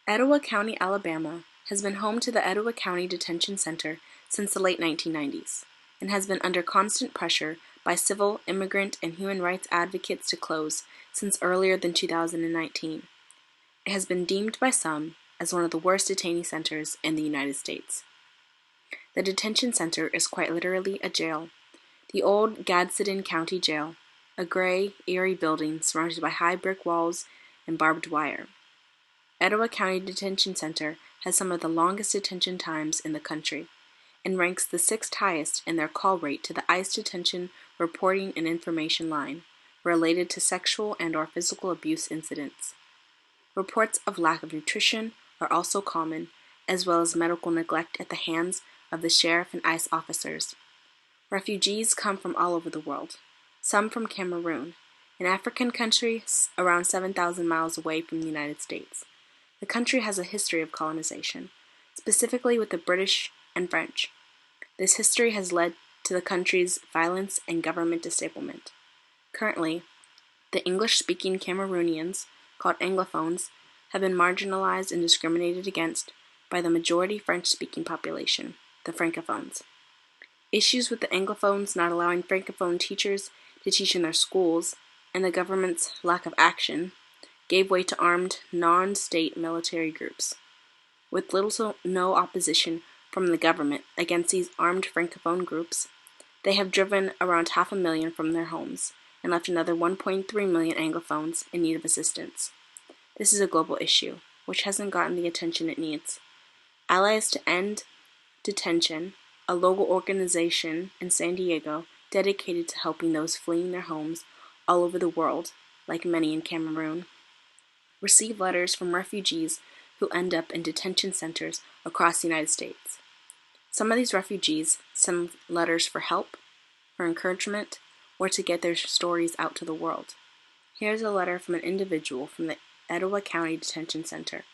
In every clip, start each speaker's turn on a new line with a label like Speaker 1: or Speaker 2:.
Speaker 1: Etowah County, Alabama, has been home to the Etowah County Detention Center since the late 1990s and has been under constant pressure by civil, immigrant, and human rights advocates to close since earlier than 2019. It has been deemed by some as one of the worst detainee centers in the United States. The detention center is quite literally a jail. The old Gadsden County Jail, a gray, eerie building surrounded by high brick walls and barbed wire. Etowah County Detention Center has some of the longest detention times in the country and ranks the sixth highest in their call rate to the ICE Detention Reporting and Information Line related to sexual and/or physical abuse incidents. Reports of lack of nutrition are also common, as well as medical neglect at the hands of the sheriff and ICE officers. Refugees come from all over the world, some from Cameroon, an African country around 7,000 miles away from the United States. The country has a history of colonization, specifically with the British and French. This history has led to the country's violence and government disablement. Currently, the English-speaking Cameroonians, called Anglophones, have been marginalized and discriminated against by the majority French-speaking population, the Francophones. Issues with the Anglophones not allowing Francophone teachers to teach in their schools and the government's lack of action gave way to armed, non-state military groups. With little to no opposition from the government against these armed Francophone groups, they have driven around 500,000 from their homes and left another 1.3 million Anglophones in need of assistance. This is a global issue, which hasn't gotten the attention it needs. Allies to End Detention, a local organization in San Diego dedicated to helping those fleeing their homes all over the world, like many in Cameroon, receive letters from refugees who end up in detention centers across the United States. Some of these refugees send letters for help, for encouragement, or to get their stories out to the world. Here's a letter from an individual from the Etowah County Detention Center.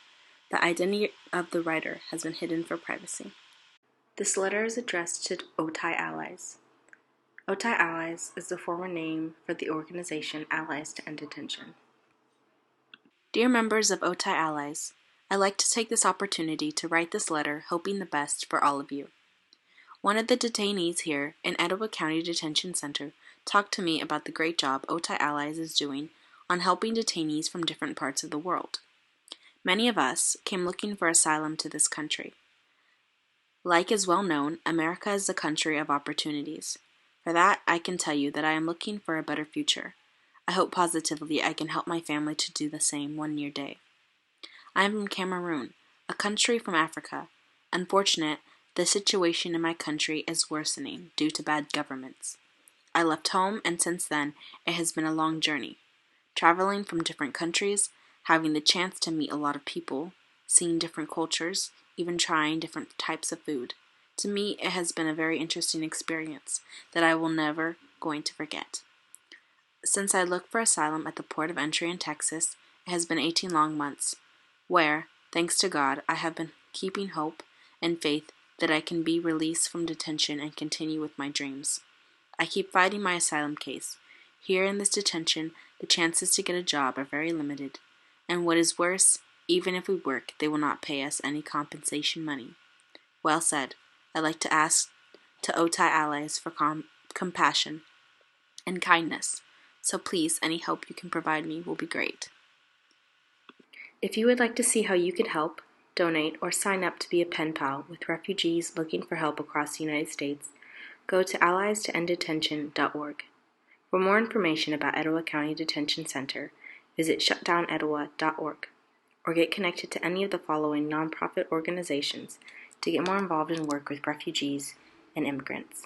Speaker 1: The identity of the writer has been hidden for privacy. This letter is addressed to OTI Allies. OTI Allies is the former name for the organization Allies to End Detention. Dear members of OTI Allies, I'd like to take this opportunity to write this letter hoping the best for all of you. One of the detainees here in Etowah County Detention Center talked to me about the great job OTI Allies is doing on helping detainees from different parts of the world. Many of us came looking for asylum to this country. Like is well known, America is the country of opportunities. For that, I can tell you that I am looking for a better future. I hope positively I can help my family to do the same one near day. I am from Cameroon, a country from Africa. Unfortunate, the situation in my country is worsening due to bad governments. I left home, and since then, it has been a long journey. Traveling from different countries, having the chance to meet a lot of people, seeing different cultures, even trying different types of food. To me, it has been a very interesting experience that I will never going to forget. Since I looked for asylum at the port of entry in Texas, it has been 18 long months, where, thanks to God, I have been keeping hope and faith that I can be released from detention and continue with my dreams. I keep fighting my asylum case. Here in this detention, the chances to get a job are very limited, and what is worse, even if we work, they will not pay us any compensation money. Well said. I'd like to ask to OTI Allies for compassion and kindness, so please, any help you can provide me will be great. If you would like to see how you could help, donate, or sign up to be a pen pal with refugees looking for help across the United States, go to alliestoenddetention.org. For more information about Etowah County Detention Center, visit shutdownetowah.org, or get connected to any of the following nonprofit organizations to get more involved in work with refugees and immigrants.